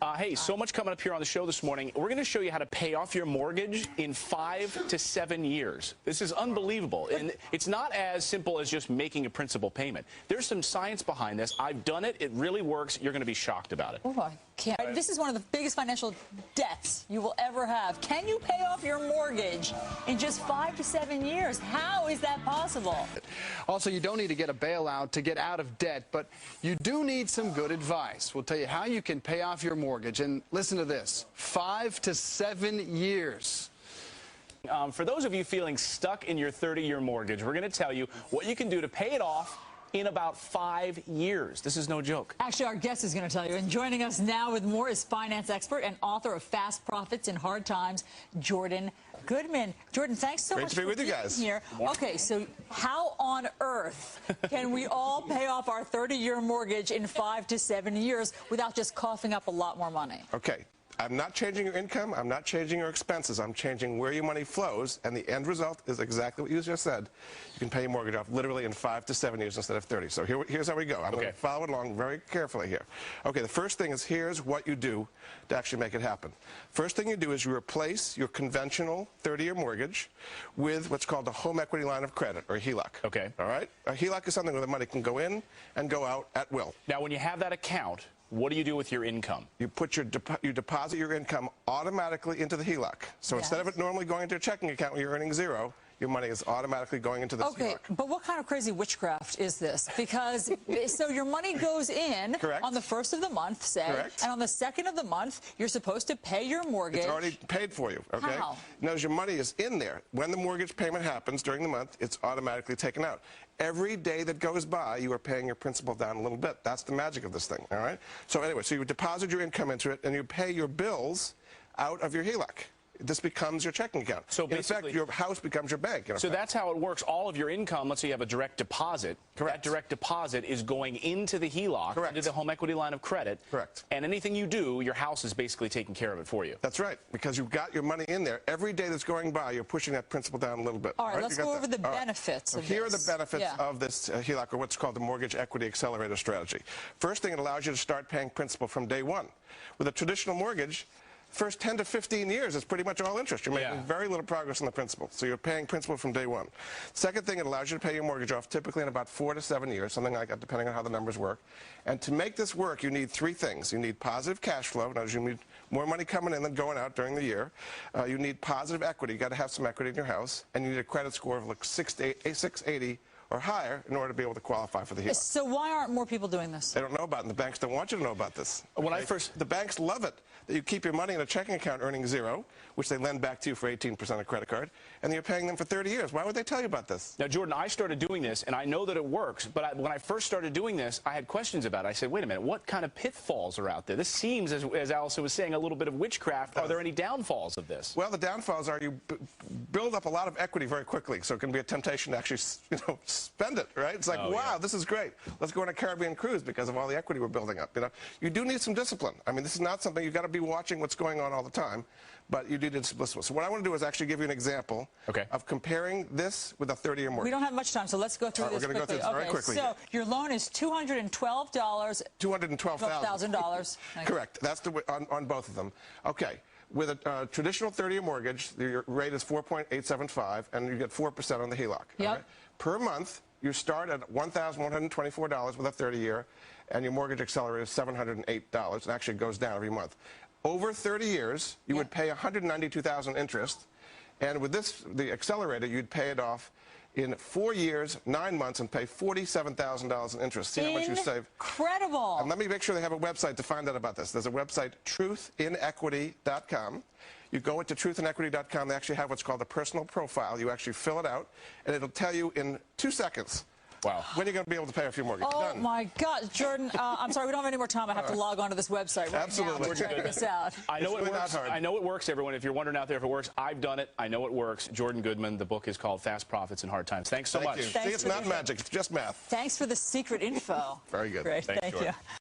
Hey, so much coming up here on the show this morning. We're going to show you how to pay off your mortgage in 5 to 7 years. This is unbelievable. And it's not as simple as just making a principal payment. There's some science behind this. I've done it. It really works. You're going to be shocked about it. Oh, I can't. This is one of the biggest financial debts you will ever have. Can you pay off your mortgage in just 5 to 7 years? How is that possible? Also, you don't need to get a bailout to get out of debt, but you do need some good advice. We'll tell you how you can pay off your mortgage. And listen to this, 5 to 7 years. For those of you feeling stuck in your 30-year mortgage, we're going to tell you what you can do to pay it off in about 5 years. This is no joke. Actually, our guest is going to tell you. And joining us now with more is finance expert and author of Fast Profits in Hard Times, Jordan Goodman. Jordan, thanks so much to be with you guys here. Okay, so how on earth can we all pay off our 30-year mortgage in 5 to 7 years without just coughing up a lot more money? Okay. I'm not changing your income. I'm not changing your expenses. I'm changing where your money flows, and the end result is exactly what you just said. You can pay your mortgage off literally in 5 to 7 years instead of 30. So here's how we go. I'm going to follow it along very carefully here. Okay, the first thing is here's what you do to actually make it happen. First thing you do is you replace your conventional 30-year mortgage with what's called a home equity line of credit, or a HELOC. Okay. All right? A HELOC is something where the money can go in and go out at will. Now, when you have that account, what do you do with your income? You put you deposit your income automatically into the HELOC. So instead of it normally going into a checking account where you're earning zero, your money is automatically going into the HELOC. Okay, but what kind of crazy witchcraft is this? Because, so your money goes in on the 1st of the month, say, and on the 2nd of the month, you're supposed to pay your mortgage. It's already paid for you, okay? How? Notice your money is in there. When the mortgage payment happens during the month, it's automatically taken out. Every day that goes by, you are paying your principal down a little bit. That's the magic of this thing, all right? So anyway, so you deposit your income into it, and you pay your bills out of your HELOC. This becomes your checking account. So basically, in fact, your house becomes your bank. So that's how it works. All of your income, let's say you have a direct deposit. That direct deposit is going into the HELOC, into the home equity line of credit. And anything you do, your house is basically taking care of it for you. That's right, because you've got your money in there. Every day that's going by, you're pushing that principal down a little bit. All right, let's go over the benefits of this. Here are the benefits of this HELOC, or what's called the Mortgage Equity Accelerator strategy. First thing, it allows you to start paying principal from day one. With a traditional mortgage, first 10 to 15 years, it's pretty much all interest. You're making very little progress on the principal. So you're paying principal from day one. Second thing, it allows you to pay your mortgage off typically in about 4 to 7 years, something like that, depending on how the numbers work. And to make this work, you need 3 things. You need positive cash flow. Now, you need more money coming in than going out during the year. You need positive equity. You've got to have some equity in your house. And you need a credit score of like 680 or higher in order to be able to qualify for the HELOC. So why aren't more people doing this? They don't know about it, and the banks don't want you to know about this. The banks love it that you keep your money in a checking account earning zero, which they lend back to you for 18% of credit card, and you're paying them for 30 years. Why would they tell you about this? Now, Jordan, I started doing this, and I know that it works, but when I first started doing this, I had questions about it. I said, wait a minute, what kind of pitfalls are out there? This seems, as Allison was saying, a little bit of witchcraft. Are there any downfalls of this? Well, the downfalls are you build up a lot of equity very quickly, so it can be a temptation to actually, spend it, right? It's like, wow, this is great. Let's go on a Caribbean cruise because of all the equity we're building up. You do need some discipline. I mean, this is not something you've got to be watching what's going on all the time, but you do need some discipline. So what I want to do is actually give you an example of comparing this with a 30-year mortgage. We don't have much time, so let's go through this quickly. We're going to go through this very quickly. So your loan is $212. $212,000. Correct. That's on both of them. Okay. With a traditional 30-year mortgage, your rate is 4.875, and you get 4% on the HELOC. Yep. Per month, you start at $1,124 with a 30-year, and your mortgage accelerator is $708. It actually goes down every month. Over 30 years, you would pay $192,000 interest, and with this, the accelerator, you'd pay it off in 4 years, 9 months, and pay $47,000 in interest. See how much you save. Incredible. And let me make sure they have a website to find out about this. There's a website, truthinequity.com. You go into truthinequity.com. They actually have what's called a personal profile. You actually fill it out, and it'll tell you in 2 seconds when you're going to be able to pay off your mortgage. Oh, my God. Jordan, I'm sorry, we don't have any more time. I have to log on to this website right now to check this out. I know it works. I know it works, everyone. If you're wondering out there if it works, I've done it. I know it works. Jordan Goodman. The book is called Fast Profits in Hard Times. Thanks so much. See, it's not magic. It's just math. Thanks for the secret info. Very good. Great. Thank you.